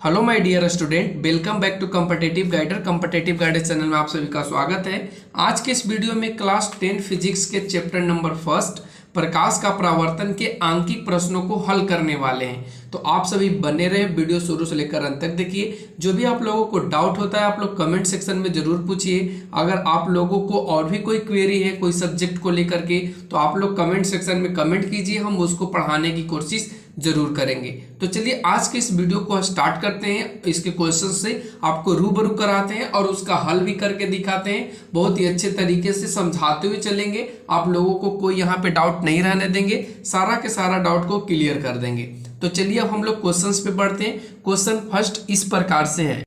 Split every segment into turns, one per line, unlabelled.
Hello my dear student, welcome back to competitive guider channel में आप सभी का स्वागत है। आज के इस वीडियो में क्लास 10 फिजिक्स के चैप्टर नंबर फर्स्ट प्रकाश का परावर्तन के आंकिक प्रश्नों को हल करने वाले हैं। तो आप सभी बने रहे, वीडियो शुरू से लेकर अंत तक देखिए। जो भी आप लोगों को डाउट होता है आप लोग कमेंट सेक्शन में जरूर पूछिए। अगर आप लोगों को और भी कोई क्वेरी है कोई सब्जेक्ट को लेकर के तो आप लोग कमेंट सेक्शन में कमेंट कीजिए, हम उसको पढ़ाने की कोशिश जरूर करेंगे। तो चलिए आज के इस वीडियो को स्टार्ट करते हैं। इसके क्वेश्चन से आपको रूबरू कराते हैं और उसका हल भी करके दिखाते हैं। बहुत ही अच्छे तरीके से समझाते हुए चलेंगे, आप लोगों को कोई यहाँ पे डाउट नहीं रहने देंगे, सारा के सारा डाउट को क्लियर कर देंगे। तो चलिए अब हम लोग क्वेश्चंस पे बढ़ते हैं। क्वेश्चन फर्स्ट इस प्रकार से है।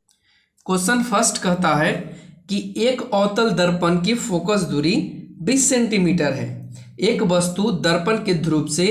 क्वेश्चन फर्स्ट कहता है कि एक अवतल दर्पण की फोकस दूरी 20 सेंटीमीटर है। एक वस्तु दर्पण के ध्रुव से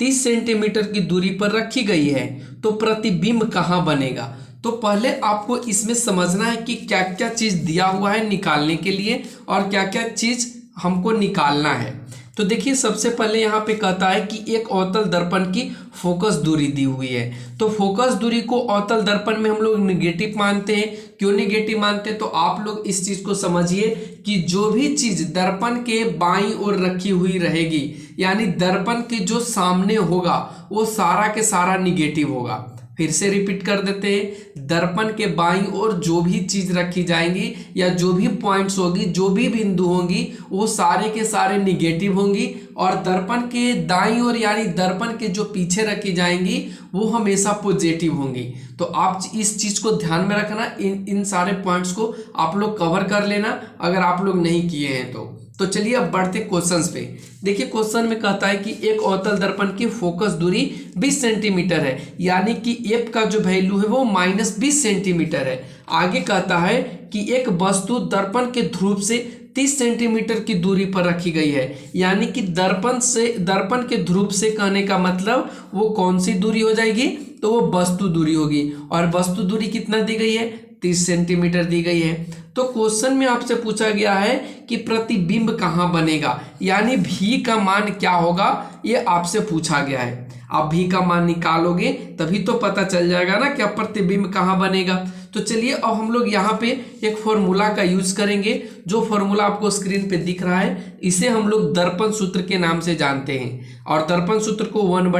30 सेंटीमीटर की दूरी पर रखी गई है, तो प्रतिबिंब कहाँ बनेगा। तो पहले आपको इसमें समझना है कि क्या क्या चीज दिया हुआ है निकालने के लिए और क्या क्या चीज हमको निकालना है। तो देखिए सबसे पहले यहाँ पे कहता है कि एक अवतल दर्पण की फोकस दूरी दी हुई है। तो फोकस दूरी को अवतल दर्पण में हम लोग निगेटिव मानते हैं। क्यों निगेटिव मानते हैं, तो आप लोग इस चीज को समझिए कि जो भी चीज दर्पण के बाईं ओर रखी हुई रहेगी, यानी दर्पण के जो सामने होगा वो सारा के सारा निगेटिव होगा। फिर से रिपीट कर देते हैं, दर्पण के बाईं ओर जो भी चीज रखी जाएंगी या जो भी पॉइंट्स होगी, जो भी बिंदु होंगी, वो सारे के सारे निगेटिव होंगी। और दर्पण के दाईं ओर यानी दर्पण के जो पीछे रखी जाएंगी वो हमेशा पॉजिटिव होंगी। तो आप इस चीज को ध्यान में रखना, इन सारे पॉइंट्स को आप लोग कवर कर लेना अगर आप लोग नहीं किए हैं तो चलिए अब बढ़ते क्वेश्चंस पे। देखिए क्वेश्चन में कहता है कि एक अवतल दर्पण की फोकस दूरी 20 सेंटीमीटर है, यानी कि एफ का जो वैल्यू है वो -20 सेंटीमीटर है। आगे कहता है कि एक वस्तु दर्पण के ध्रुव से 30 सेंटीमीटर की दूरी पर रखी गई है, यानी कि दर्पण के ध्रुव से कहने का मतलब वो कौन सी दूरी हो जाएगी, तो वो वस्तु दूरी होगी। और वस्तु दूरी कितना दी गई है, 30 सेंटीमीटर दी गई है। तो क्वेश्चन में आपसे पूछा गया है कि प्रतिबिंब कहाँ बनेगा, यानी भी का मान क्या होगा, ये आपसे पूछा गया है। आप भी का मान निकालोगे तभी तो पता चल जाएगा ना कि प्रतिबिंब कहाँ बनेगा। तो चलिए अब हम लोग यहाँ पे एक फॉर्मूला का यूज करेंगे। जो फॉर्मूला आपको स्क्रीन पे दिख रहा है इसे हम लोग दर्पण सूत्र के नाम से जानते हैं। और दर्पण सूत्र को 1/v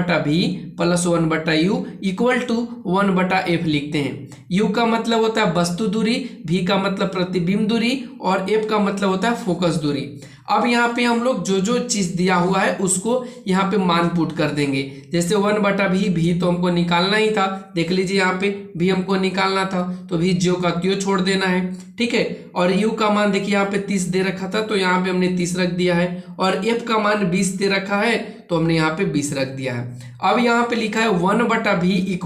+ 1/u = 1/f लिखते हैं। u का मतलब होता है वस्तु दूरी, v का मतलब प्रतिबिंब दूरी और f का मतलब होता है फोकस दूरी। अब यहाँ पे हम लोग जो जो चीज दिया हुआ है उसको यहाँ पे मान पुट कर देंगे। जैसे 1/v, भी तो हमको निकालना ही था, देख लीजिए यहाँ पे भी हमको निकालना था, तो भी ज्यो का त्यों छोड़ देना है, ठीक है। और u का मान देखिए यहाँ पे 30 दे रखा था तो यहाँ पे हमने 30 रख दिया है। और f का मान 20 दे रखा है तो हमने यहाँ पे 20 रख दिया है। अब यहाँ पे लिखा है 1/v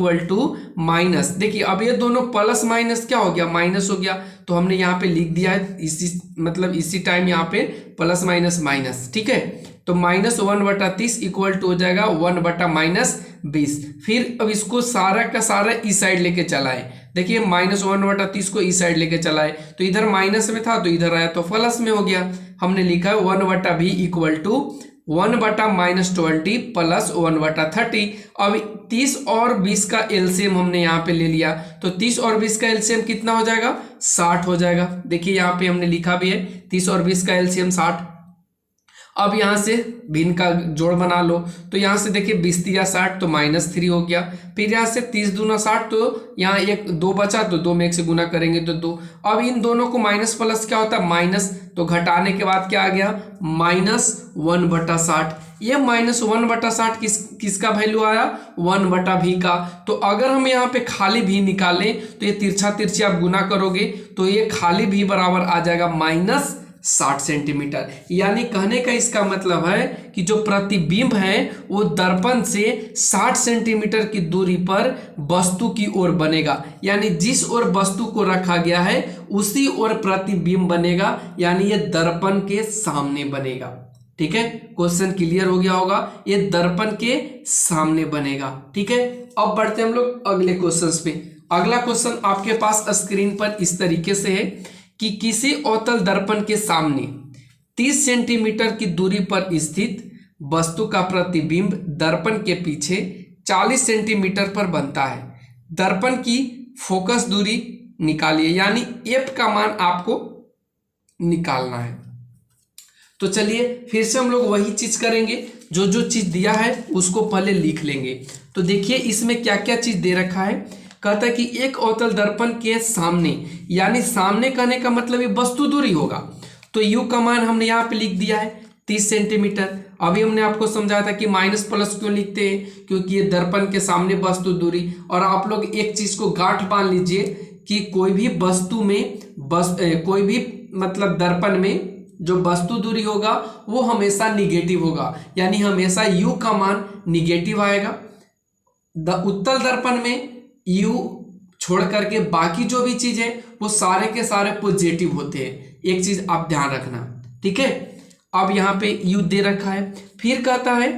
= देखिए अब ये दोनों प्लस माइनस क्या हो गया, माइनस हो गया, तो हमने यहाँ पे लिख दिया है इसी टाइम यहाँ पे प्लस माइनस माइनस, ठीक है। तो -1/30 = हो जाएगा 1/-20। फिर अब इसको सारा का सारा इस साइड लेके चलाए। देखिए -1/30 को इस साइड लेके चलाए तो इधर माइनस में था तो इधर आया तो प्लस में हो गया। हमने लिखा है 1/v = 1/-20 + 1/30। अब 30 और 20 का एलसीएम हमने यहाँ पे ले लिया, तो 30 और 20 का एलसीएम कितना हो जाएगा, 60 हो जाएगा। देखिए यहाँ पे हमने लिखा भी है 30 और 20 का एलसीएम 60। अब यहाँ से भिन्न का जोड़ बना लो, तो यहाँ से देखिए 20 × 60 तो -3 हो गया। फिर यहाँ से 30 दूना 60 तो यहाँ 2 बचा तो 2 में 1 से गुना करेंगे तो 2। अब इन दोनों को माइनस प्लस क्या होता है, माइनस, तो घटाने के बाद क्या आ गया, -1/60। ये -1/60 किसका वैल्यू आया, 1/v का। तो अगर हम यहाँ पे खाली भी निकालें तो ये तिरछी आप गुना करोगे तो ये खाली भी बराबर आ जाएगा -60 सेंटीमीटर। यानी कहने का इसका मतलब है कि जो प्रतिबिंब है वो दर्पण से 60 सेंटीमीटर की दूरी पर वस्तु की ओर बनेगा, यानी जिस ओर वस्तु को रखा गया है उसी ओर प्रतिबिंब बनेगा, यानी ये दर्पण के सामने बनेगा। ठीक है, क्वेश्चन क्लियर हो गया होगा, ये दर्पण के सामने बनेगा। ठीक है, अब बढ़ते हम लोग अगले क्वेश्चन पे। अगला क्वेश्चन आपके पास स्क्रीन पर इस तरीके से है कि किसी अवतल दर्पण के सामने 30 सेंटीमीटर की दूरी पर स्थित वस्तु का प्रतिबिंब दर्पण के पीछे 40 सेंटीमीटर पर बनता है। दर्पण की फोकस दूरी निकालिए, यानी एफ का मान आपको निकालना है। तो चलिए फिर से हम लोग वही चीज करेंगे, जो जो चीज दिया है उसको पहले लिख लेंगे। तो देखिए इसमें क्या क्या चीज दे रखा है। कहता है कि एक अवतल दर्पण के सामने, यानी सामने कहने का मतलब ये वस्तु दूरी होगा। तो यू का मान हमने यहाँ पे लिख दिया है 30 सेंटीमीटर। अभी हमने आपको समझाया था कि माइनस प्लस क्यों लिखते हैं, क्योंकि ये दर्पण के सामने वस्तु दूरी। और आप लोग एक चीज को गांठ बांध लीजिए कि कोई भी वस्तु में कोई भी मतलब दर्पण में जो वस्तु दूरी होगा वो हमेशा निगेटिव होगा, यानी हमेशा u का मान निगेटिव आएगा। उत्तल दर्पण में u छोड़ करके बाकी जो भी चीज है वो सारे के सारे पॉजिटिव होते हैं। एक चीज आप ध्यान रखना, ठीक है। अब यहाँ पे u दे रखा है। फिर कहता है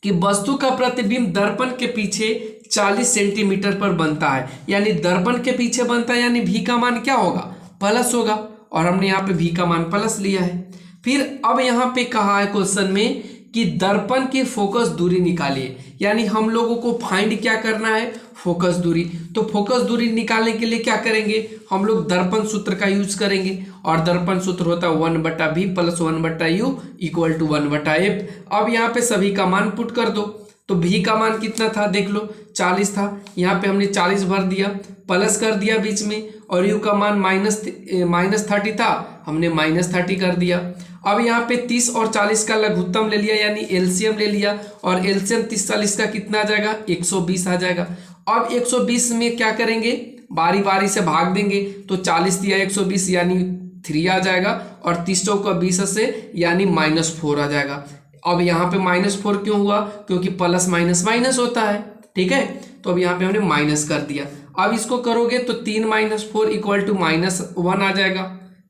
कि वस्तु का प्रतिबिंब दर्पण के पीछे 40 सेंटीमीटर पर बनता है, यानी दर्पण के पीछे बनता है, यानी v का मान क्या होगा, प्लस होगा। और हमने यहाँ पे v का मान प्लस लिया है। फिर अब यहाँ पे कहा है क्वेश्चन में कि दर्पण की फोकस दूरी निकालिए, यानी हम लोगों को फाइंड क्या करना है, फोकस दूरी। तो फोकस दूरी निकालने के लिए क्या करेंगे, हम लोग दर्पण सूत्र का यूज करेंगे। और दर्पण सूत्र होता है 1/v plus 1/u equal to 1/f। अब यहाँ पे सभी का मान पुट कर दो। तो v का मान कितना था देख लो, 40 था। यहाँ पे हमने 40 भर दिया, प्लस कर दिया बीच में। और u का मान -30 था, हमने -30 कर दिया। अब यहाँ पे 30 और 40 का लघुत्तम ले लिया, यानी एलसीएम ले लिया। और एलसीएम 30-40 का कितना आ जाएगा, 120 आ जाएगा। अब 120 में क्या करेंगे, बारी बारी से भाग देंगे। तो 40 दिया 120 यानी 3 आ जाएगा। और 30 का 20 से यानी -4 आ जाएगा। अब यहाँ पे -4 क्यों हुआ, क्योंकि प्लस माइनस माइनस होता है, ठीक है। तो अब यहाँ पे हमने माइनस कर दिया। अब इसको करोगे तो 3 - 4 इक्वल टू -1 आ जाएगा,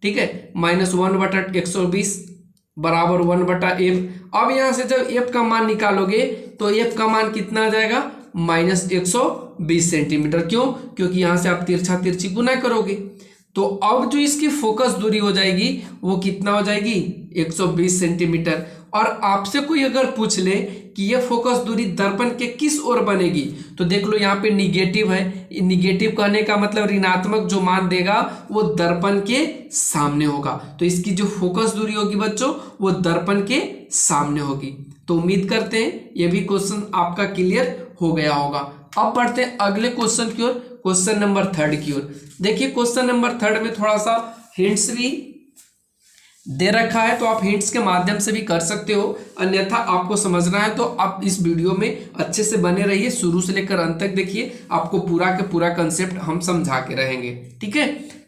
ठीक है। -1/120 बराबर 1/f। अब यहाँ से जब f का मान निकालोगे तो f का मान कितना आ जाएगा, -120 सेंटीमीटर। क्यों, क्योंकि यहाँ से आप तिरछा तिरछी गुना करोगे। तो अब जो इसकी फोकस दूरी हो जाएगी वो कितना हो जाएगी, 120 सेंटीमीटर। और आपसे कोई अगर पूछ ले कि ये फोकस दूरी दर्पण के किस ओर बनेगी, तो देख लो यहाँ पे निगेटिव है। निगेटिव कहने का मतलब ऋणात्मक जो मान देगा वो दर्पण के सामने होगा। तो इसकी जो फोकस दूरी होगी बच्चों वो दर्पण के सामने होगी। तो उम्मीद करते हैं ये भी क्वेश्चन आपका क्लियर हो गया होगा। अब बढ़ते हैं अगले क्वेश्चन की ओर, क्वेश्चन नंबर 3 की ओर। देखिए क्वेश्चन नंबर 3 में थोड़ा सा हिंट्स भी दे रखा है, तो आप हिंट्स के माध्यम से भी कर सकते हो। अन्यथा आपको समझना है तो आप इस वीडियो में अच्छे से बने रहिए, शुरू से लेकर अंत तक देखिए, आपको पूरा के पूरा कंसेप्ट हम समझा के रहेंगे, ठीक है।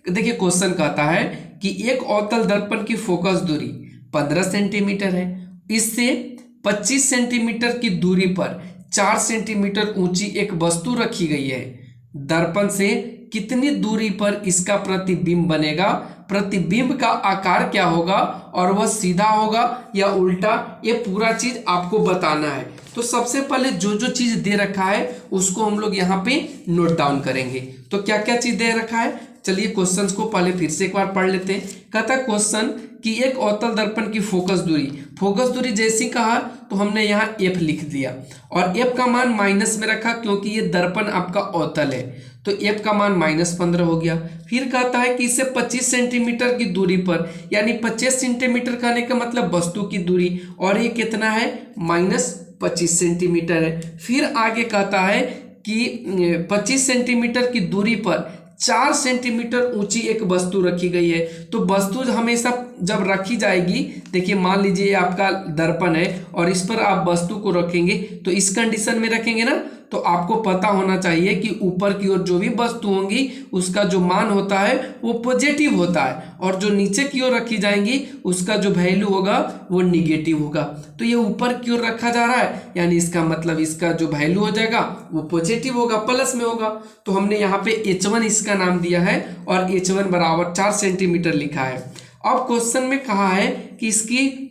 देखिए क्वेश्चन कहता है कि एक अवतल दर्पण की फोकस दूरी 15 सेंटीमीटर है। इससे 25 सेंटीमीटर की दूरी पर 4 सेंटीमीटर ऊंची एक वस्तु रखी गई है। दर्पण से कितनी दूरी पर इसका प्रतिबिंब बनेगा, प्रतिबिंब का आकार क्या होगा, और वह सीधा होगा या उल्टा, ये पूरा चीज आपको बताना है। तो सबसे पहले जो जो चीज दे रखा है उसको हम लोग यहाँ पे नोट डाउन करेंगे। तो क्या क्या चीज दे रखा है, चलिए क्वेश्चंस को पहले फिर से एक बार पढ़ लेते हैं। कहता है क्वेश्चन कि एक अवतल दर्पण की फोकस दूरी जैसी कहा तो हमने यहाँ f लिख दिया। और f का मान माइनस में रखा क्योंकि ये दर्पण आपका अवतल है, तो f का मान -15 हो गया। फिर कहता है कि इससे 25 सेंटीमीटर की दूरी पर, यानी 25 सेंटीमीटर कहने का मतलब वस्तु की दूरी, और ये कितना है, -25 सेंटीमीटर है। फिर आगे कहता है कि 25 सेंटीमीटर की दूरी पर 4 सेंटीमीटर ऊंची एक वस्तु रखी गई है। तो वस्तु हमेशा जब रखी जाएगी, देखिए मान लीजिए आपका दर्पण है और इस पर आप वस्तु को रखेंगे, तो इस कंडीशन में रखेंगे ना, तो आपको पता होना चाहिए कि ऊपर की ओर जो भी वस्तु होंगी उसका जो मान होता है वो पॉजिटिव होता है, और जो नीचे की ओर रखी जाएंगी उसका जो वैल्यू होगा वो निगेटिव होगा। तो ये ऊपर की ओर रखा जा रहा है, यानी इसका मतलब इसका जो वैल्यू हो जाएगा वो पॉजिटिव होगा, प्लस में होगा। तो हमने यहाँ पे H1 इसका नाम दिया है और H1 बराबर 4 सेंटीमीटर लिखा है। अब क्वेश्चन में कहा है कि इसकी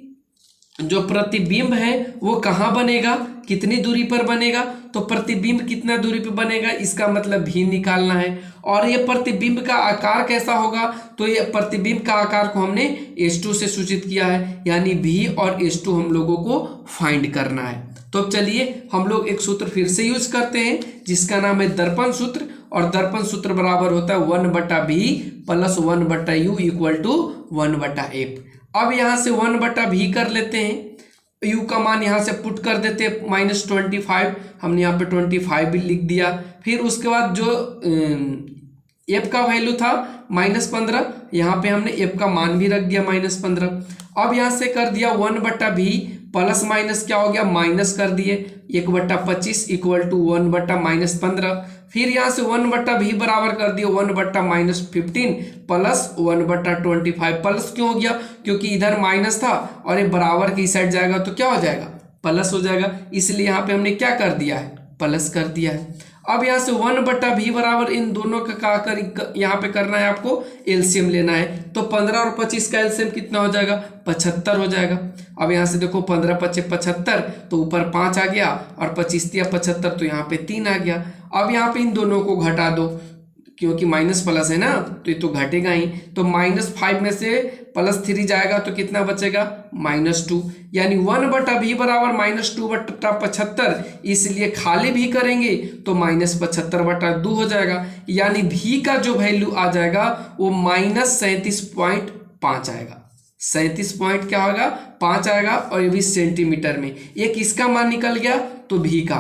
जो प्रतिबिंब है वो कहाँ बनेगा, कितनी दूरी पर बनेगा। तो प्रतिबिंब कितना दूरी पर बनेगा, इसका मतलब भी निकालना है। और ये प्रतिबिंब का आकार कैसा होगा, तो ये प्रतिबिंब का आकार को हमने H2 से सूचित किया है, यानी V और H2 हम लोगों को फाइंड करना है। तो अब चलिए हम लोग एक सूत्र फिर से यूज करते हैं जिसका नाम है दर्पण सूत्र, और दर्पण सूत्र बराबर होता है 1/v plus 1/u equal to 1/f। अब यहाँ से 1/v कर लेते हैं, u का मान यहाँ से पुट कर देते हैं -25, हमने यहाँ पे 25 भी लिख दिया। फिर उसके बाद जो f का वैल्यू था -15, यहाँ पे हमने f का मान भी रख दिया -15। अब यहाँ से कर दिया 1/v प्लस माइनस क्या हो गया, माइनस कर दिए 1/25 इक्वल टू 1/-15। फिर यहाँ से 1/v बराबर कर दिए 1/-15 प्लस 1/25। प्लस क्यों हो गया, क्योंकि इधर माइनस था और ये बराबर की साइड जाएगा तो क्या हो जाएगा, प्लस हो जाएगा, इसलिए यहाँ पे हमने क्या कर दिया है, प्लस कर दिया है। अब यहाँ से 1/v बराबर इन दोनों का यहाँ पे करना है, आपको एलसीएम लेना है। तो 15 और 25 का एलसीएम कितना हो जाएगा, 75 हो जाएगा। अब यहाँ से देखो 15 × 5 = 75, तो ऊपर 5 आ गया और 25 × 75 तो यहाँ पे 3 आ गया। अब यहाँ पे इन दोनों को घटा दो, क्योंकि माइनस प्लस है ना तो ये तो घटेगा ही। तो -5 में से +3 जाएगा तो कितना बचेगा, -2, यानी 1/v बराबर -2/75, इसलिए खाली भी करेंगे तो -75/2 हो जाएगा, यानी v का जो वैल्यू आ जाएगा वो -37.5 आएगा। 37 पॉइंट क्या होगा, 5 आएगा, और ये भी सेंटीमीटर में। एक इसका मान निकल गया तो v का।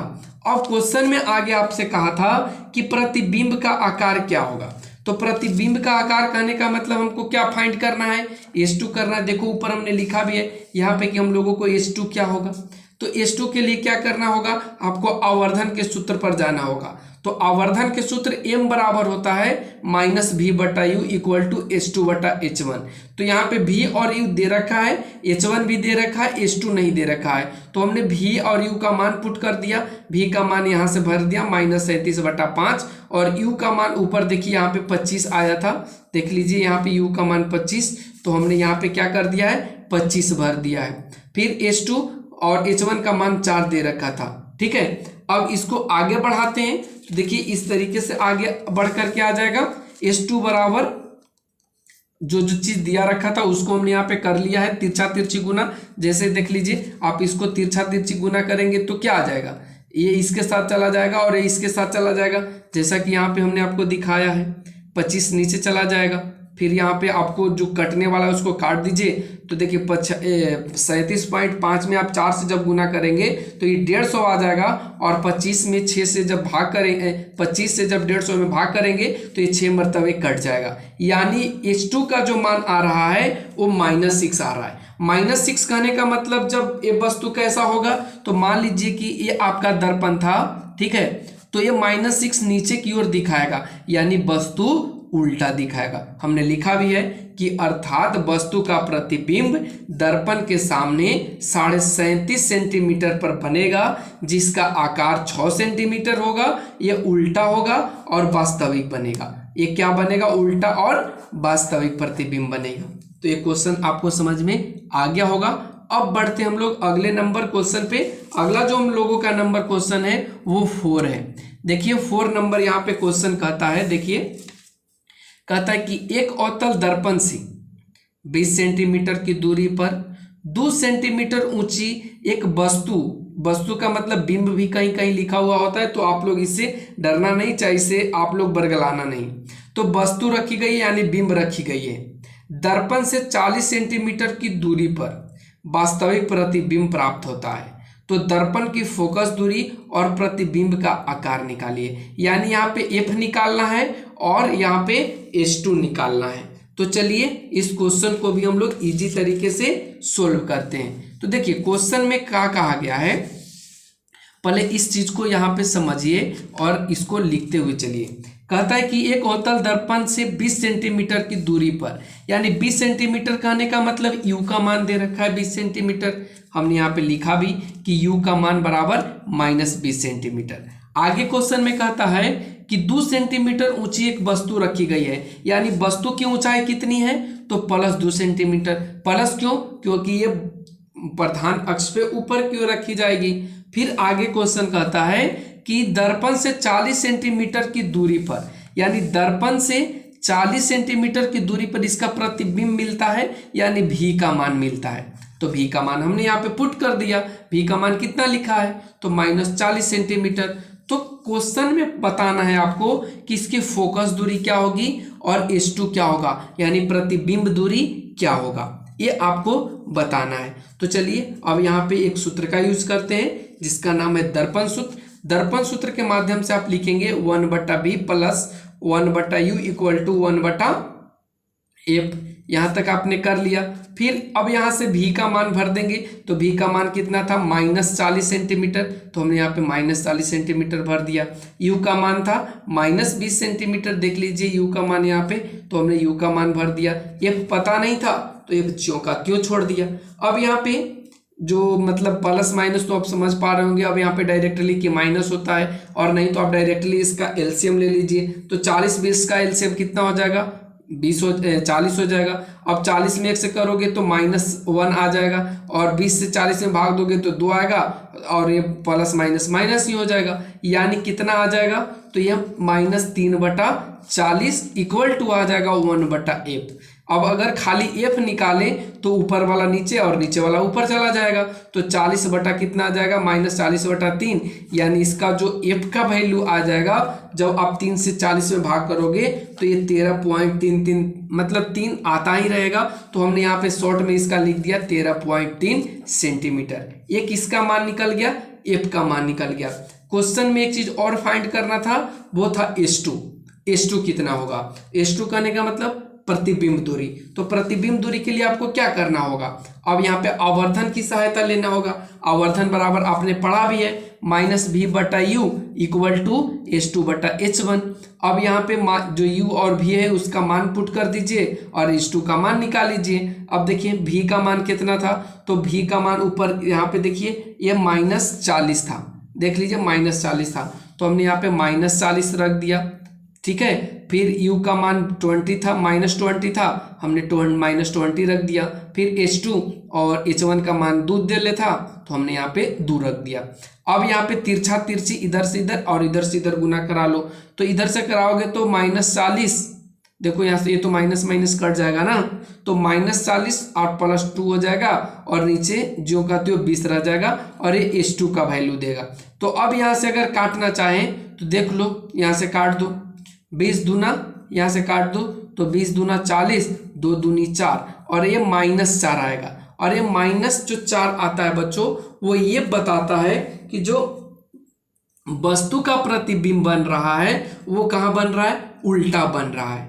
अब क्वेश्चन में आगे आपसे कहा था कि प्रतिबिंब का आकार क्या होगा। तो प्रतिबिंब का आकार कहने का मतलब हमको क्या फाइंड करना है, S2 करना है। देखो ऊपर हमने लिखा भी है यहाँ पे कि हम लोगों को S2 क्या होगा। तो S2 के लिए क्या करना होगा, आपको आवर्धन के सूत्र पर जाना होगा। तो आवर्धन के सूत्र m बराबर होता है -v/u इक्वल टू S2/h1। तो यहाँ पे v और u दे रखा है, h1 भी दे रखा है, S2 नहीं दे रखा है। तो हमने v और u का मान पुट कर दिया, v का मान यहाँ से भर दिया -37/5, और u का मान ऊपर देखिए यहाँ पे 25 आया था, देख लीजिए यहाँ पे u का मान 25, तो हमने यहाँ पे क्या कर दिया है, 25 भर दिया है। फिर S2 और h1 का मान 4 दे रखा था, ठीक है। अब इसको आगे बढ़ाते हैं, तो देखिए इस तरीके से आगे बढ़ करके आ जाएगा। S2 बराबर जो चीज दिया रखा था उसको हमने यहाँ पे कर लिया है तिरछा तिरछी गुना। जैसे देख लीजिए आप इसको तिरछा तिरछी गुना करेंगे तो क्या आ जाएगा, ये इसके साथ चला जाएगा और ये इसके साथ चला जाएगा, जैसा कि यहाँ पे हमने आपको दिखाया है। 25 नीचे चला जाएगा, फिर यहाँ पे आपको जो कटने वाला है उसको काट दीजिए। तो देखिए 37.5 में आप 4 से जब गुना करेंगे तो ये 150 आ जाएगा, और 25 में 6 से जब भाग करेंगे, 25 से जब 150 में भाग करेंगे तो ये 6 मरतबे कट जाएगा। यानी H2 का जो मान आ रहा है वो -6 आ रहा है। -6 कहने का मतलब जब ये वस्तु कैसा होगा, तो मान लीजिए कि ये आपका दर्पण था, ठीक है, तो ये -6 नीचे की ओर दिखाएगा, यानी वस्तु उल्टा दिखाएगा। हमने लिखा भी है कि अर्थात वस्तु का प्रतिबिंब दर्पण के सामने 37.5 सेंटीमीटर पर बनेगा, जिसका आकार 6 सेंटीमीटर होगा, यह उल्टा होगा और वास्तविक बनेगा। ये क्या बनेगा, उल्टा और वास्तविक प्रतिबिंब बनेगा। तो ये क्वेश्चन आपको समझ में आ गया होगा। अब बढ़ते हम लोग अगले नंबर क्वेश्चन पे। अगला जो हम लोगों का नंबर क्वेश्चन है वो 4 है। देखिए 4 नंबर यहाँ पे क्वेश्चन कहता है, देखिए कहता है कि एक अवतल दर्पण से 20 सेंटीमीटर की दूरी पर 2 सेंटीमीटर ऊंची एक वस्तु का मतलब बिंब भी कहीं कहीं लिखा हुआ होता है, तो आप लोग इससे डरना नहीं चाहिए, इसे आप लोग बरगलाना नहीं। तो वस्तु रखी गई है यानी बिंब रखी गई है, दर्पण से 40 सेंटीमीटर की दूरी पर वास्तविक प्रतिबिंब प्राप्त होता है। तो दर्पण की फोकस दूरी और प्रतिबिंब का आकार निकालिए, यानी यहाँ पे f निकालना है और यहाँ पे S2 निकालना है। तो चलिए इस क्वेश्चन को भी हम लोग इजी तरीके से सोल्व करते हैं। तो देखिए क्वेश्चन में क्या कहा गया है, पहले इस चीज को यहाँ पे समझिए और इसको लिखते हुए चलिए। कहता है कि एक अवतल दर्पण से 20 सेंटीमीटर की दूरी पर, यानी 20 सेंटीमीटर कहने का मतलब u का मान दे रखा है 20 सेंटीमीटर। हमने यहाँ पे लिखा भी कि u का मान बराबर -20 सेंटीमीटर। आगे क्वेश्चन में कहता है कि 2 सेंटीमीटर ऊंची एक वस्तु रखी गई है, यानी वस्तु की ऊंचाई कितनी है, तो +2 सेंटीमीटर। प्लस क्यों, क्योंकि ये प्रधान अक्ष पे ऊपर की ओर रखी जाएगी। फिर आगे क्वेश्चन कहता है कि दर्पण से 40 सेंटीमीटर की दूरी पर, यानी दर्पण से 40 सेंटीमीटर की दूरी पर इसका प्रतिबिंब मिलता है, यानी v का मान मिलता है। तो v का मान हमने यहाँ पे पुट कर दिया, v का मान कितना लिखा है, तो -40 सेंटीमीटर। तो क्वेश्चन में बताना है आपको कि इसकी फोकस दूरी क्या होगी और H2 क्या होगा, यानी प्रतिबिंब दूरी क्या होगा, ये आपको बताना है। तो चलिए अब यहाँ पे एक सूत्र का यूज करते हैं जिसका नाम है दर्पण सूत्र। दर्पण सूत्र के माध्यम से आप लिखेंगे 1/b plus 1/u equal to 1/f। यहां तक आपने कर लिया। फिर अब यहां से v का मान भर देंगे, तो v का मान कितना था -40 सेंटीमीटर, तो हमने यहाँ पे -40 सेंटीमीटर भर दिया। u का मान था -20 सेंटीमीटर, देख लीजिए u का मान यहाँ पे, तो हमने u का मान भर दिया। f पता नहीं था तो f ज्यों का त्यों छोड़ दिया। अब यहाँ पे जो मतलब प्लस माइनस तो आप समझ पा रहे होंगे, अब यहाँ पे डायरेक्टली कि माइनस होता है, और नहीं तो आप डायरेक्टली इसका एलसीएम ले लीजिए। तो 40-20 का एलसीएम कितना हो जाएगा, 40 हो जाएगा। अब 40 में 1 से करोगे तो -1 आ जाएगा, और 20 से 40 में भाग दोगे तो 2 आएगा, और ये प्लस माइनस माइनस ही हो जाएगा, यानी कितना आ जाएगा, तो यह -3/40 इक्वल टू आ जाएगा 1/f। अब अगर खाली f निकालें तो ऊपर वाला नीचे और नीचे वाला ऊपर चला जाएगा, तो 40 बटा कितना आ जाएगा -40/3, यानी इसका जो f का वैल्यू आ जाएगा जब आप 3 से 40 में भाग करोगे तो ये 13.33, मतलब 3 आता ही रहेगा। तो हमने यहाँ पे शॉर्ट में इसका लिख दिया 13.3 सेंटीमीटर। ये किसका मान निकल गया, f का मान निकल गया। क्वेश्चन में एक चीज और फाइंड करना था, वो था H2। H2 कितना होगा, H2 कहने का मतलब प्रतिबिंब दूरी। तो प्रतिबिंब दूरी के लिए आपको क्या करना होगा, अब यहाँ पे आवर्धन की सहायता लेना होगा। आवर्धन बराबर आपने पढ़ा भी है -v/u इक्वल टू H2/H1। अब यहाँ पे जो u और v है उसका मान पुट कर दीजिए और H2 का मान निकाल लीजिए। अब देखिए v का मान कितना था, तो v का मान ऊपर यहाँ पे देखिए ये -40 था, देख लीजिए -40 था, तो हमने यहाँ पे -40 रख दिया, ठीक है। फिर u का मान 20 था, -20 था, हमने -20 रख दिया। फिर H2 और H1 का मान 2 दे ले था, तो हमने यहाँ पे 2 रख दिया। अब यहाँ पे तिरछा तिरछी इधर से इधर और इधर से इधर गुना करा लो, तो इधर से कराओगे तो -40, देखो यहाँ से ये तो माइनस माइनस कट जाएगा ना, तो -40 और +2 हो जाएगा, और नीचे जो का त्यों 20 रह जाएगा, और ये H2 का वैल्यू देगा। तो अब यहाँ से अगर काटना चाहें तो देख लो, यहाँ से काट दो, 20 दूना यहाँ से काट दो, तो 20 दूना 40, 2 दूनी 4, और ये -4 आएगा। और ये माइनस जो 4 आता है बच्चों, वो ये बताता है कि जो वस्तु का प्रतिबिंब बन रहा है वो कहाँ बन रहा है, उल्टा बन रहा है।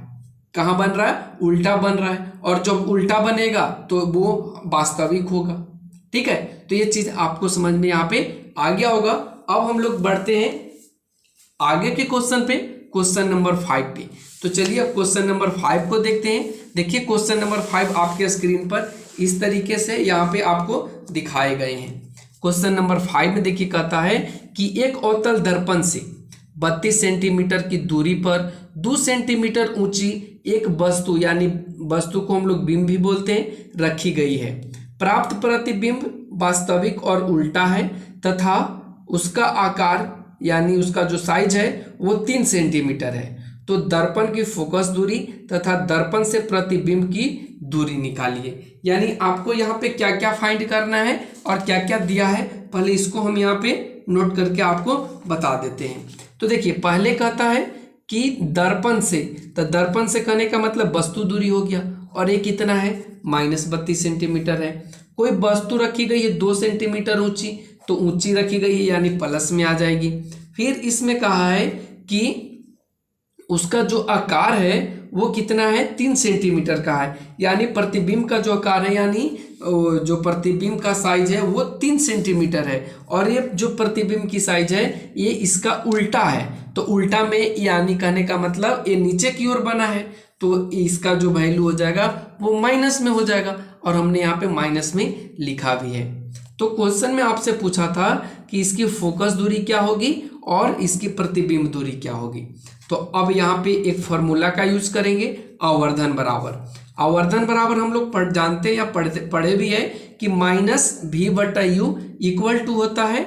कहाँ बन रहा है, उल्टा बन रहा है, और जब उल्टा बनेगा तो वो वास्तविक होगा, ठीक है। तो ये चीज आपको समझ में यहाँ पे आ गया होगा। अब हम लोग बढ़ते हैं आगे के क्वेश्चन पे, क्वेश्चन नंबर 5 पे। तो चलिए अब क्वेश्चन नंबर 5 को देखते हैं। देखिए क्वेश्चन नंबर 5 आपके स्क्रीन पर इस तरीके से यहाँ पे आपको दिखाए गए हैं। क्वेश्चन नंबर 5 में देखिए कहता है कि एक अवतल दर्पण से 32 सेंटीमीटर की दूरी पर 2 सेंटीमीटर ऊंची एक वस्तु, यानी वस्तु को हम लोग बिंब भी बोलते हैं, रखी गई है। प्राप्त प्रतिबिंब वास्तविक और उल्टा है तथा उसका आकार यानी उसका जो साइज है वो 3 सेंटीमीटर है। तो दर्पण की फोकस दूरी तथा दर्पण से प्रतिबिंब की दूरी निकालिए। यानी आपको यहाँ पे क्या क्या फाइंड करना है और क्या क्या दिया है, पहले इसको हम यहाँ पे नोट करके आपको बता देते हैं। तो देखिए पहले कहता है कि दर्पण से, तो दर्पण से कहने का मतलब वस्तु दूरी हो गया, और ये कितना है -32 सेंटीमीटर है। कोई वस्तु रखी गई है 2 सेंटीमीटर ऊंची, तो ऊंची रखी गई है यानी प्लस में आ जाएगी। फिर इसमें कहा है कि उसका जो आकार है वो कितना है, 3 सेंटीमीटर का है, यानी प्रतिबिंब का जो आकार है, यानी जो प्रतिबिंब का साइज है वो 3 सेंटीमीटर है, और ये जो प्रतिबिंब की साइज है ये इसका उल्टा है। तो उल्टा में यानी कहने का मतलब ये नीचे की ओर बना है, तो इसका जो वैल्यू हो जाएगा वो माइनस में हो जाएगा, और हमने यहाँ पे माइनस में लिखा भी है। तो क्वेश्चन में आपसे पूछा था कि इसकी फोकस दूरी क्या होगी और इसकी प्रतिबिंब दूरी क्या होगी। तो अब यहाँ पे एक फॉर्मूला का यूज करेंगे, आवर्धन बराबर। आवर्धन बराबर हम लोग जानते हैं या पढ़े भी है कि -v/u इक्वल टू होता है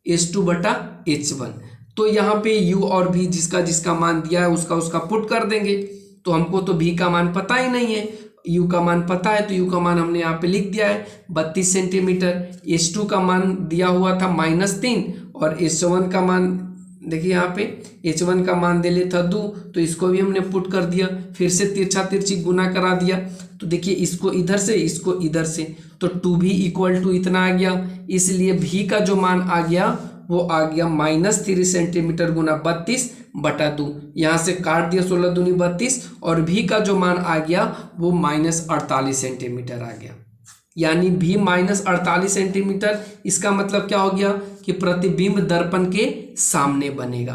H2/H1। तो यहाँ पे u और v जिसका जिसका मान दिया है उसका पुट कर देंगे। तो हमको तो v का मान पता ही नहीं है, u का मान पता है, तो u का मान हमने यहाँ पे लिख दिया है 32 सेंटीमीटर। H2 का मान दिया हुआ था -3, और H1 का मान देखिए यहाँ पे h1 का मान दे ले था 2, तो इसको भी हमने पुट कर दिया, फिर से तिरछा तिरछी गुना करा दिया, तो देखिए इसको इधर से इसको इधर से, तो 2v इक्वल टू इतना आ गया, इसलिए v का जो मान आ गया वो आ गया -3 सेंटीमीटर गुना 32/2। यहाँ से काट दिया 16 दूनी 32 और v का जो मान आ गया वो -48 सेंटीमीटर आ गया, यानी v -48 सेंटीमीटर। इसका मतलब क्या हो गया कि प्रतिबिंब दर्पण के सामने बनेगा।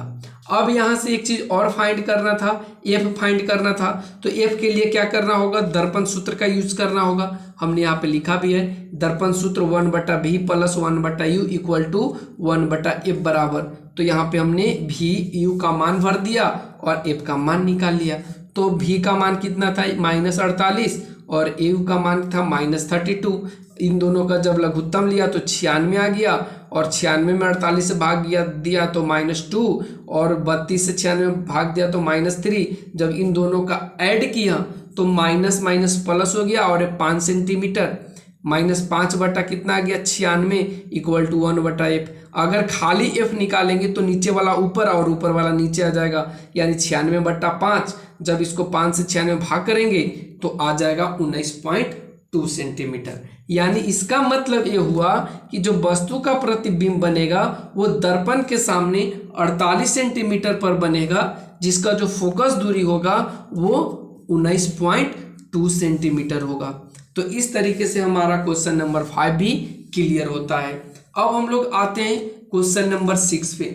अब यहाँ से एक चीज और फाइंड करना था, f फाइंड करना था, तो f के लिए क्या करना होगा, दर्पण सूत्र का यूज करना होगा। हमने यहाँ पे लिखा भी है, दर्पण सूत्र 1/v + 1/u equal to 1/f बराबर, तो यहाँ पे हमने vu का मान भर दिया और f का मान निकाल लिया। तो v का मान कितना था -48 और au का मान था -32। इन दोनों का जब लघुत्तम लिया तो 96 आ गया, और 96 में 48 से भाग दिया तो -2, और 32 से 96 में भाग दिया तो -3। जब इन दोनों का ऐड किया तो माइनस माइनस प्लस हो गया, और 5 सेंटीमीटर -5 बटा कितना आ गया 96 इक्वल टू 1/f। अगर खाली f निकालेंगे तो नीचे वाला ऊपर और ऊपर वाला नीचे आ जाएगा, यानी 96/5। जब इसको 5 से 96 भाग करेंगे तो आ जाएगा 19.2 सेंटीमीटर। यानी इसका मतलब ये हुआ कि जो वस्तु का प्रतिबिंब बनेगा वो दर्पण के सामने 48 सेंटीमीटर पर बनेगा, जिसका जो फोकस दूरी होगा वो 19.2 सेंटीमीटर होगा। तो इस तरीके से हमारा क्वेश्चन नंबर 5 भी क्लियर होता है। अब हम लोग आते हैं क्वेश्चन नंबर 6 पे।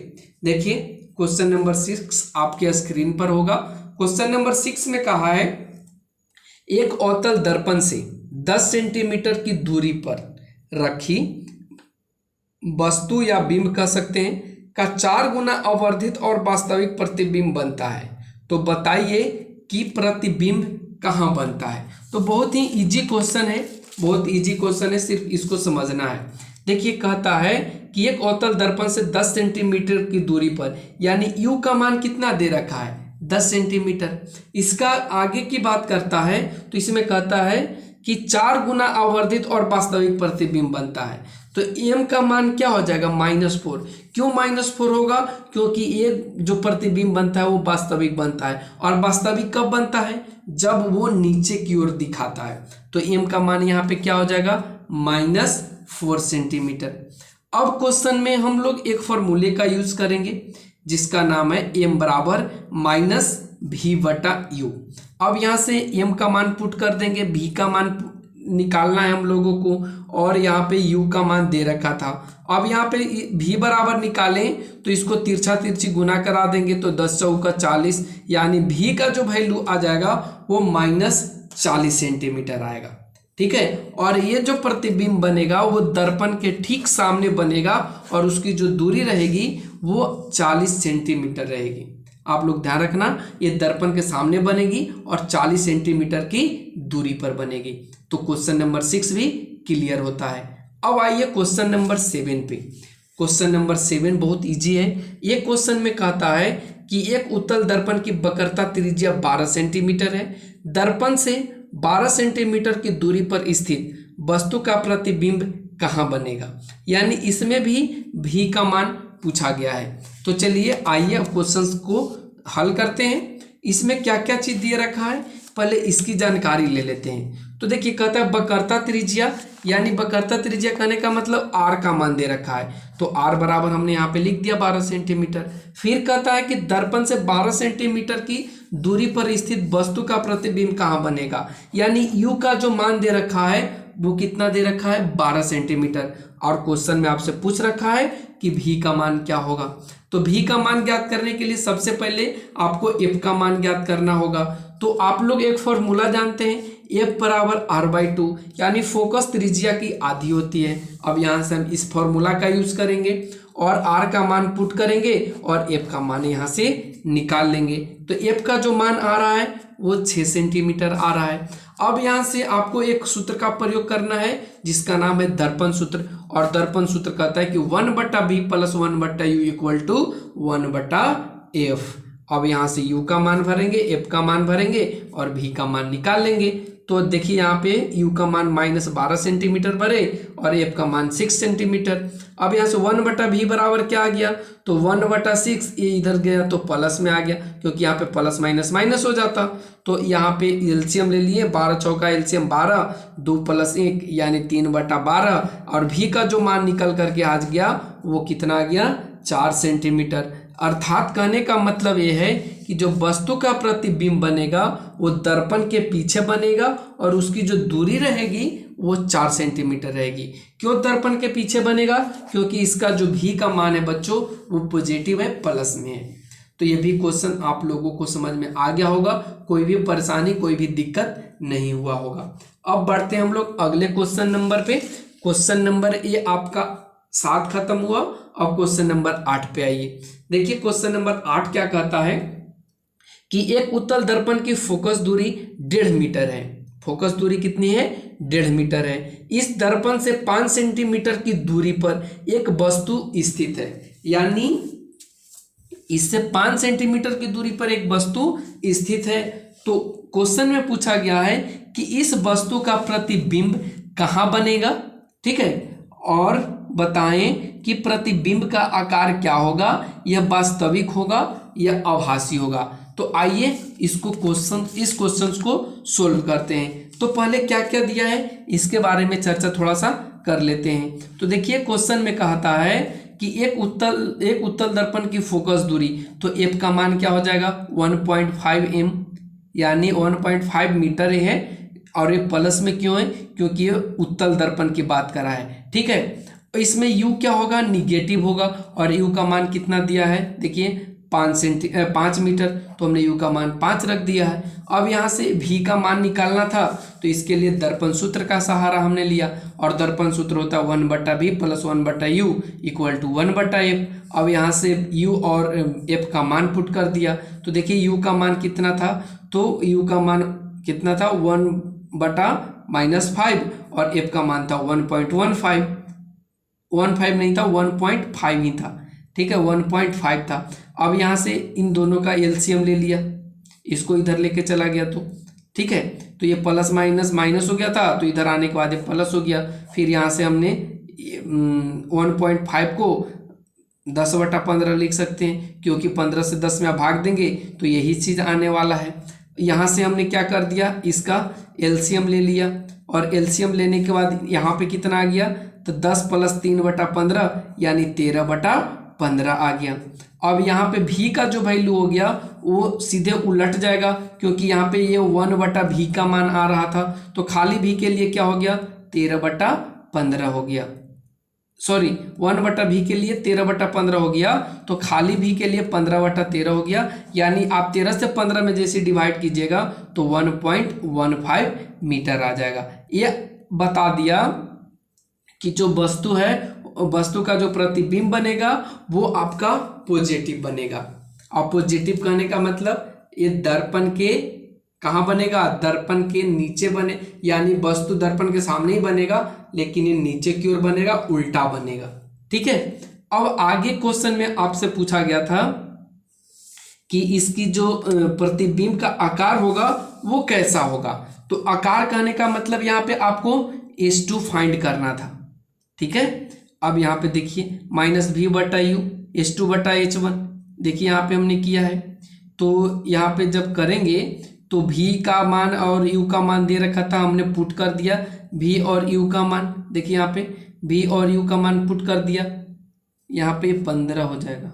देखिए क्वेश्चन नंबर 6 आपके स्क्रीन पर होगा। क्वेश्चन नंबर 6 में कहा है, एक अवतल दर्पण से 10 सेंटीमीटर की दूरी पर रखी वस्तु या बिंब कह सकते हैं का 4 गुना अवर्धित और वास्तविक प्रतिबिंब बनता है। तो बताइए कि प्रतिबिंब कहाँ बनता है। तो बहुत ही इजी क्वेश्चन है, बहुत इजी क्वेश्चन है, सिर्फ इसको समझना है। देखिए कहता है कि एक अवतल दर्पण से 10 सेंटीमीटर की दूरी पर, यानी u का मान कितना दे रखा है 10 सेंटीमीटर। इसका आगे की बात करता है तो इसमें कहता है कि 4 गुना आवर्धित और वास्तविक प्रतिबिंब बनता है। तो m का मान क्या हो जाएगा -4। क्यों -4 होगा, क्योंकि ये जो प्रतिबिंब बनता है वो वास्तविक बनता है, और वास्तविक कब बनता है, जब वो नीचे की ओर दिखाता है। तो m का मान यहाँ पे क्या हो जाएगा -4 सेंटीमीटर। अब क्वेश्चन में हम लोग एक फॉर्मूले का यूज करेंगे जिसका नाम है m बराबर -v/u। अब यहाँ से m का मान पुट कर देंगे, v का मान निकालना है हम लोगों को, और यहाँ पे u का मान दे रखा था। अब यहाँ पे v बराबर निकालें तो इसको तिरछा तिरछी गुना करा देंगे तो 10 चौका 40, यानी v का जो वैल्यू आ जाएगा वो -40 सेंटीमीटर आएगा। ठीक है, और ये जो प्रतिबिंब बनेगा वो दर्पण के ठीक सामने बनेगा, और उसकी जो दूरी रहेगी वो 40 सेंटीमीटर रहेगी। आप लोग ध्यान रखना, ये दर्पण के सामने बनेगी और 40 सेंटीमीटर की दूरी पर बनेगी। तो क्वेश्चन नंबर 6 भी क्लियर होता है। अब आइए क्वेश्चन नंबर 7 पे। क्वेश्चन नंबर 7 बहुत इजी है। ये क्वेश्चन में कहता है कि एक उत्तल दर्पण की वक्रता त्रिज्या 12 सेंटीमीटर है। दर्पण से 12 सेंटीमीटर की दूरी पर स्थित वस्तु का प्रतिबिंब कहाँ बनेगा, यानी इसमें भी v का मान पूछा गया है। तो चलिए आइए अब क्वेश्चंस को हल करते हैं। इसमें क्या क्या चीज दिए रखा है, पहले इसकी जानकारी ले लेते हैं। तो देखिए कहता है वक्रता त्रिज्या, यानी वक्रता त्रिज्या कहने का मतलब r का मान दे रखा है, तो r बराबर हमने यहाँ पे लिख दिया 12 सेंटीमीटर। फिर कहता है कि दर्पण से 12 सेंटीमीटर की दूरी पर स्थित वस्तु का प्रतिबिंब कहाँ बनेगा, यानी u का जो मान दे रखा है वो कितना दे रखा है 12 सेंटीमीटर, और क्वेश्चन में आपसे पूछ रखा है कि v का मान क्या होगा। तो v का मान ज्ञात करने के लिए सबसे पहले आपको f का मान ज्ञात करना होगा। तो आप लोग एक फॉर्मूला जानते हैं, f बराबर r/2, यानी फोकस त्रिज्या की आधी होती है। अब यहाँ से हम इस फॉर्मूला का यूज करेंगे और r का मान पुट करेंगे और f का मान यहाँ से निकाल लेंगे। तो f का जो मान आ रहा है वो 6 सेंटीमीटर आ रहा है। अब यहाँ से आपको एक सूत्र का प्रयोग करना है जिसका नाम है दर्पण सूत्र, और दर्पण सूत्र कहता है कि 1/v + 1/u equal to 1/f। अब यहाँ से u का मान भरेंगे, f का मान भरेंगे और v का मान निकाल लेंगे। तो देखिए यहाँ पे u का मान -12 सेंटीमीटर भरे और f का मान 6 सेंटीमीटर। अब यहाँ से 1/v बराबर क्या आ गया, तो 1/6, ये इधर गया तो प्लस में आ गया, क्योंकि यहाँ पे प्लस माइनस माइनस हो जाता। तो यहाँ पे एलसीएम ले लिए, 12 चौका एलसीएम 12, 2 + 1 यानी 3/12, और v का जो मान निकल करके आज गया वो कितना आ गया, 4 सेंटीमीटर। अर्थात कहने का मतलब ये है कि जो वस्तु का प्रतिबिंब बनेगा वो दर्पण के पीछे बनेगा और उसकी जो दूरी रहेगी वो 4 सेंटीमीटर रहेगी। क्यों दर्पण के पीछे बनेगा, क्योंकि इसका जो v का मान है बच्चों वो पॉजिटिव है, प्लस में है। तो ये भी क्वेश्चन आप लोगों को समझ में आ गया होगा, कोई भी परेशानी कोई भी दिक्कत नहीं हुआ होगा। अब बढ़ते हैं हम लोग अगले क्वेश्चन नंबर पे। क्वेश्चन नंबर ये आपका 7 खत्म हुआ। अब क्वेश्चन नंबर 8 पे आइए। देखिए क्वेश्चन नंबर 8 क्या कहता है कि एक उत्तल दर्पण की फोकस दूरी 1.5 मीटर है। फोकस दूरी कितनी है, 1.5 मीटर है। इस दर्पण से 5 सेंटीमीटर की दूरी पर एक वस्तु स्थित है, यानी इससे 5 सेंटीमीटर की दूरी पर एक वस्तु स्थित है। तो क्वेश्चन में पूछा गया है कि इस वस्तु का प्रतिबिंब कहाँ बनेगा, ठीक है, और बताएं कि प्रतिबिंब का आकार क्या होगा, यह वास्तविक होगा या आभासी होगा। तो आइए इस क्वेश्चन को सोल्व करते हैं। तो पहले क्या क्या दिया है इसके बारे में चर्चा थोड़ा सा कर लेते हैं। तो देखिए क्वेश्चन में कहता है कि एक उत्तल दर्पण की फोकस दूरी, तो f का मान क्या हो जाएगा 1.5 m, यानी 1.5 मीटर है। और ये प्लस में क्यों है, क्योंकि ये उत्तल दर्पण की बात करा है, ठीक है। इसमें u क्या होगा, निगेटिव होगा, और u का मान कितना दिया है, देखिए 5 मीटर, तो हमने u का मान 5 रख दिया है। अब यहाँ से v का मान निकालना था, तो इसके लिए दर्पण सूत्र का सहारा हमने लिया, और दर्पण सूत्र होता है 1/v + 1/u = 1/f। अब यहाँ से u और f का मान पुट कर दिया, तो देखिए u का मान कितना था, तो u का मान कितना था 1/-5 और f का मान था 1.15, 15 नहीं था 1.5 ही था, ठीक है, 1.5 था। अब यहाँ से इन दोनों का एलसीएम ले लिया, इसको इधर लेके चला गया, तो ठीक है, तो ये प्लस माइनस माइनस हो गया था, तो इधर आने के बाद ये प्लस हो गया। फिर यहाँ से हमने 1.5 को 10/15 लिख सकते हैं, क्योंकि 15 से 10 में आप भाग देंगे तो यही चीज़ आने वाला है। यहाँ से हमने क्या कर दिया, इसका एलसीएम ले लिया, और एलसीएम लेने के बाद यहाँ पे कितना आ गया, तो 10 + 3/15 यानी 13/15 आ गया। अब यहाँ पे v का जो वैल्यू हो गया वो सीधे उलट जाएगा, क्योंकि यहाँ पे ये 1/v का मान आ रहा था, तो खाली v के लिए क्या हो गया 13/15 हो गया, सॉरी 1/v के लिए 13/15 हो गया, तो खाली v के लिए 15/13 हो गया। यानी आप 13 से 15 में जैसे डिवाइड कीजिएगा तो 1.15 मीटर आ जाएगा। ये बता दिया कि जो वस्तु है, वस्तु का जो प्रतिबिंब बनेगा वो आपका पॉजिटिव बनेगा। और पॉजिटिव कहने का मतलब ये दर्पण के कहाँ बनेगा, दर्पण के नीचे बने, यानी वस्तु दर्पण के सामने ही बनेगा लेकिन ये नीचे की ओर बनेगा, उल्टा बनेगा, ठीक है। अब आगे क्वेश्चन में आपसे पूछा गया था कि इसकी जो प्रतिबिंब का आकार होगा वो कैसा होगा। तो आकार कहने का मतलब यहाँ पे आपको H2 फाइंड करना था, ठीक है। अब यहाँ पे देखिए -v/u H2/H1, देखिए यहाँ पे हमने किया है। तो यहाँ पे जब करेंगे तो v का मान और u का मान दे रखा था, हमने पुट कर दिया v और u का मान, देखिए यहाँ पे v और u का मान पुट कर दिया, यहाँ पे 15 हो जाएगा।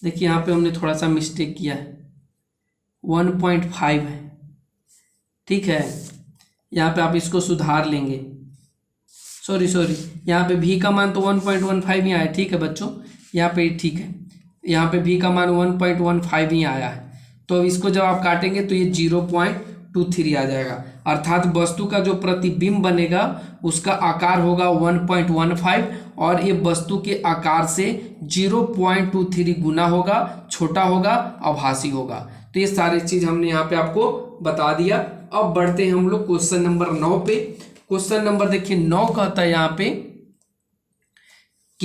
देखिए यहाँ पे हमने थोड़ा सा मिस्टेक किया है, 1.5 है, ठीक है। यहाँ पे आप इसको सुधार लेंगे, सॉरी यहाँ पे v का मान तो 1.15 ही आया, ठीक है बच्चों, यहाँ पे ठीक है, यहाँ पे v का मान 1.15 ही आया है। तो इसको जब आप काटेंगे तो ये 0.23 आ जाएगा। अर्थात वस्तु का जो प्रतिबिंब बनेगा उसका आकार होगा 1.15 और ये वस्तु के आकार से 0.23 गुना होगा, छोटा होगा, आभासी होगा। तो ये सारी चीज हमने यहाँ पे आपको बता दिया। अब बढ़ते हैं हम लोग क्वेश्चन नंबर 9 पे। क्वेश्चन नंबर देखिए 9 कहता है यहाँ पे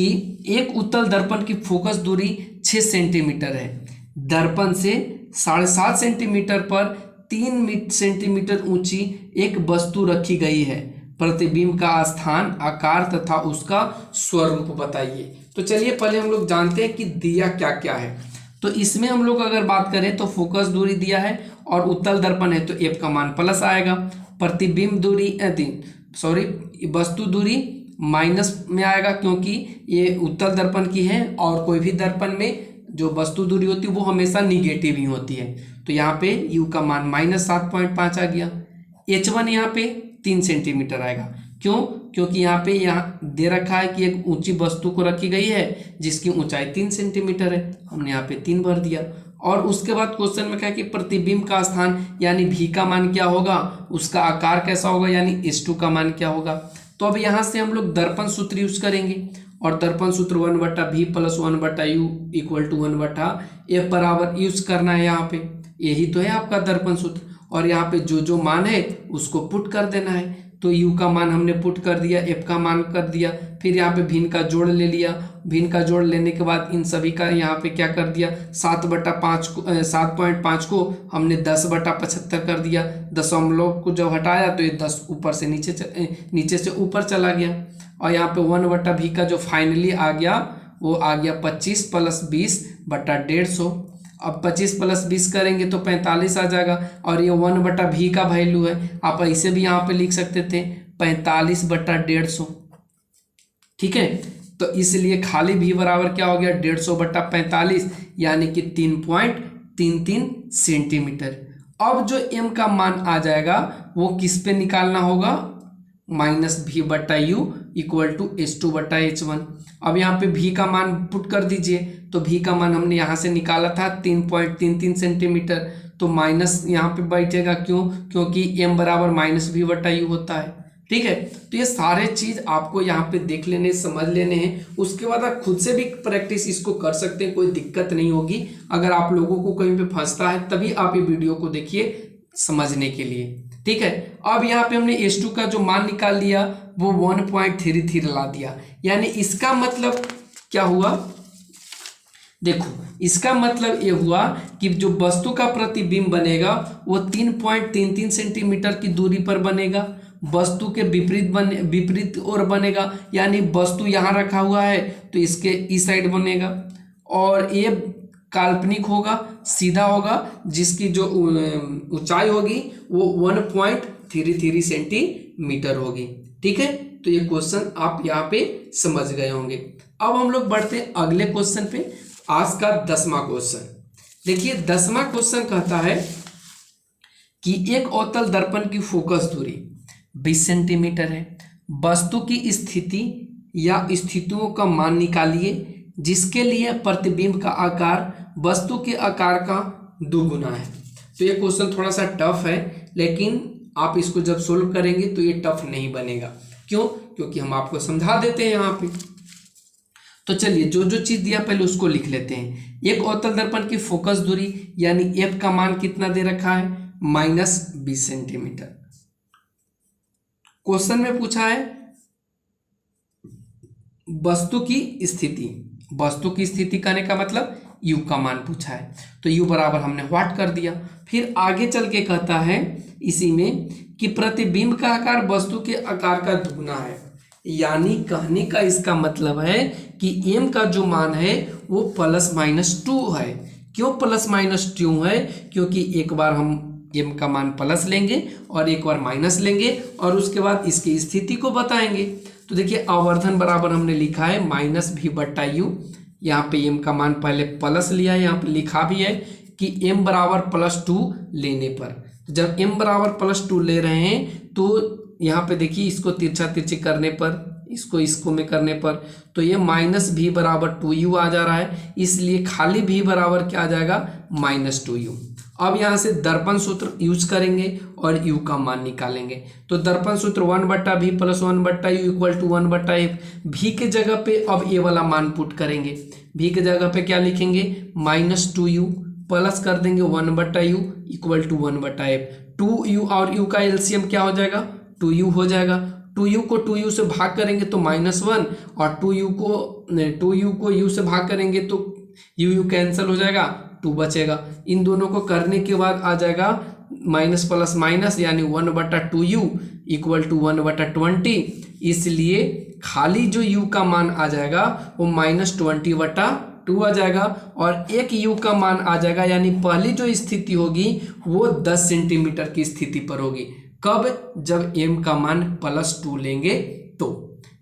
कि एक उत्तल दर्पण की फोकस दूरी 6 सेंटीमीटर है, दर्पण से 7.5 सेंटीमीटर पर 3 सेंटीमीटर ऊंची एक वस्तु रखी गई है, प्रतिबिंब का स्थान, आकार तथा उसका स्वरूप बताइए। तो चलिए पहले हम लोग जानते हैं कि दिया क्या क्या है। तो इसमें हम लोग अगर बात करें तो फोकस दूरी दिया है और उत्तल दर्पण है तो एफ का मान प्लस आएगा, प्रतिबिंब दूरी वस्तु दूरी माइनस में आएगा क्योंकि ये उत्तल दर्पण की है और कोई भी दर्पण में जो वस्तु दूरी होती है वो हमेशा निगेटिव ही होती है। तो यहाँ पे यू का मान -7.5 आ गया। H1 यहाँ पे 3 सेंटीमीटर आएगा। क्यों? क्योंकि यहाँ पे दे रखा है कि एक ऊंची वस्तु को रखी गई है जिसकी ऊंचाई 3 सेंटीमीटर है, हमने यहाँ पे 3 भर दिया। और उसके बाद क्वेश्चन में कहा कि प्रतिबिंब का स्थान यानी भी का मान क्या होगा, उसका आकार कैसा होगा यानी H2 का मान क्या होगा। तो अब यहाँ से हम लोग दर्पण सूत्र यूज करेंगे और दर्पण सूत्र 1/v + 1/u = 1/f बराबर यूज करना है। यहाँ पे यही तो है आपका दर्पण सूत्र और यहाँ पे जो जो मान है उसको पुट कर देना है। तो u का मान हमने पुट कर दिया, f का मान कर दिया, फिर यहाँ पे भिन्न का जोड़ ले लिया। भिन्न का जोड़ लेने के बाद इन सभी का यहाँ पे क्या कर दिया, 7/5 को हमने 10/75 कर दिया। दशमलव को जब हटाया तो ये 10 ऊपर से नीचे से ऊपर चला गया और यहाँ पे 1/v का जो फाइनली आ गया वो आ गया 25 + 20/150। अब 25 + 20 करेंगे तो 45 आ जाएगा और ये 1/v का वैल्यू है। आप ऐसे भी यहाँ पे लिख सकते थे 45/150। ठीक है, तो इसलिए खाली v बराबर क्या हो गया 150/45 यानी कि 3.33 सेंटीमीटर। अब जो m का मान आ जाएगा वो किस पे निकालना होगा, -v/u = H2/H1। अब यहाँ पे v का मान पुट कर दीजिए तो v का मान हमने यहाँ से निकाला था 3.33 सेंटीमीटर, तो माइनस यहाँ पे बैठेगा। क्यों? क्योंकि m बराबर -v/u होता है। ठीक है, तो ये सारे चीज आपको यहाँ पे देख लेने, समझ लेने हैं। उसके बाद आप खुद से भी प्रैक्टिस इसको कर सकते हैं, कोई दिक्कत नहीं होगी। अगर आप लोगों को कहीं पे फंसता है तभी आप ये वीडियो को देखिए समझने के लिए। ठीक है, अब यहाँ पे हमने H2 का जो मान निकाल लिया वो 1.33 ला दिया, यानी इसका मतलब क्या हुआ, देखो इसका मतलब ये हुआ कि जो वस्तु का प्रतिबिंब बनेगा वो 3.33 सेंटीमीटर की दूरी पर बनेगा, वस्तु के विपरीत ओर बनेगा, यानी वस्तु यहाँ रखा हुआ है तो इसके इस साइड बनेगा और ये काल्पनिक होगा, सीधा होगा, जिसकी जो ऊंचाई होगी वो 1.33 सेंटीमीटर होगी। ठीक है, तो ये क्वेश्चन आप यहाँ पे समझ गए होंगे। अब हम लोग बढ़ते हैं अगले क्वेश्चन पे, आज का 10वां क्वेश्चन। देखिए 10वां क्वेश्चन कहता है कि एक अवतल दर्पण की फोकस दूरी 20 सेंटीमीटर है, वस्तु की स्थिति या स्थितियों का मान निकालिए जिसके लिए प्रतिबिंब का आकार वस्तु के आकार का 2 गुना है। तो ये क्वेश्चन थोड़ा सा टफ है, लेकिन आप इसको जब सोल्व करेंगे तो ये टफ नहीं बनेगा। क्यों? क्योंकि हम आपको समझा देते हैं यहाँ पे। तो चलिए जो जो चीज दिया पहले उसको लिख लेते हैं। एक अवतल दर्पण की फोकस दूरी यानी f का मान कितना दे रखा है, -20 सेंटीमीटर। क्वेश्चन में पूछा है वस्तु की स्थिति, वस्तु की स्थिति कहने का मतलब u का मान पूछा है, तो u बराबर हमने व्हाट कर दिया। फिर आगे चल के कहता है इसी में कि प्रतिबिंब का आकार वस्तु के आकार का दुगना है, यानी कहने का इसका मतलब है कि m का जो मान है वो +-2 है। क्यों +-2 है? क्योंकि एक बार हम m का मान प्लस लेंगे और एक बार माइनस लेंगे और उसके बाद इसकी स्थिति को बताएंगे। तो देखिए आवर्धन बराबर हमने लिखा है -v/u, यहाँ पे m का मान पहले प्लस लिया है, यहाँ पे लिखा भी है कि m बराबर +2 लेने पर, जब m बराबर +2 ले रहे हैं तो यहाँ पे देखिए इसको तिरछा तिरछी करने पर, इसको में करने पर तो ये -v बराबर 2u आ जा रहा है, इसलिए खाली v बराबर क्या आ जाएगा -2u। अब यहाँ से दर्पण सूत्र यूज करेंगे और u का मान निकालेंगे। तो दर्पण सूत्र 1/v + 1/u = 1/f। v के जगह पे अब ये वाला मान पुट करेंगे, v के जगह पे क्या लिखेंगे -2u प्लस कर देंगे 1/u = 1/f। 2u और u का एलसीएम क्या हो जाएगा 2u हो जाएगा। 2u को 2u से भाग करेंगे तो -1, और 2u को u से भाग करेंगे तो u कैंसिल हो जाएगा, 2 बचेगा। इन दोनों को करने के बाद आ जाएगा माइनस प्लस माइनस, यानी 1/2u इक्वल टू 1/20। इसलिए खाली जो u का मान आ जाएगा वो -20/2 आ जाएगा, और एक u का मान आ जाएगा, यानी पहली जो स्थिति होगी वो 10 सेंटीमीटर की स्थिति पर होगी। कब? जब m का मान +2 लेंगे तो।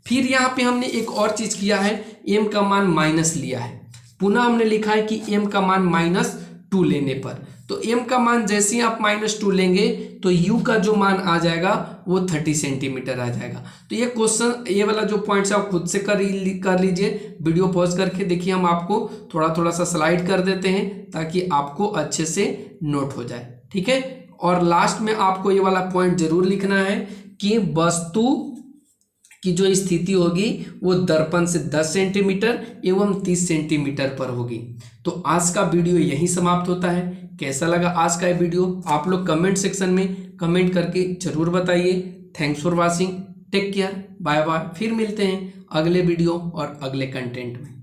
फिर यहाँ पे हमने एक और चीज किया है, m का मान माइनस लिया है। पुनः हमने लिखा है कि m का मान -2 लेने पर, तो m का मान जैसे ही आप -2 लेंगे तो u का जो मान आ जाएगा वो 30 सेंटीमीटर आ जाएगा। तो ये क्वेश्चन, ये वाला जो पॉइंट्स है आप खुद से कर लीजिए, वीडियो पॉज करके देखिए। हम आपको थोड़ा सा स्लाइड कर देते हैं ताकि आपको अच्छे से नोट हो जाए, ठीक है। और लास्ट में आपको ये वाला पॉइंट जरूर लिखना है कि वस्तु की जो स्थिति होगी वो दर्पण से 10 सेंटीमीटर एवं 30 सेंटीमीटर पर होगी। तो आज का वीडियो यहीं समाप्त होता है। कैसा लगा आज का ये वीडियो आप लोग कमेंट सेक्शन में कमेंट करके जरूर बताइए। Thanks for watching, take care, bye bye. फिर मिलते हैं अगले वीडियो और अगले कंटेंट में।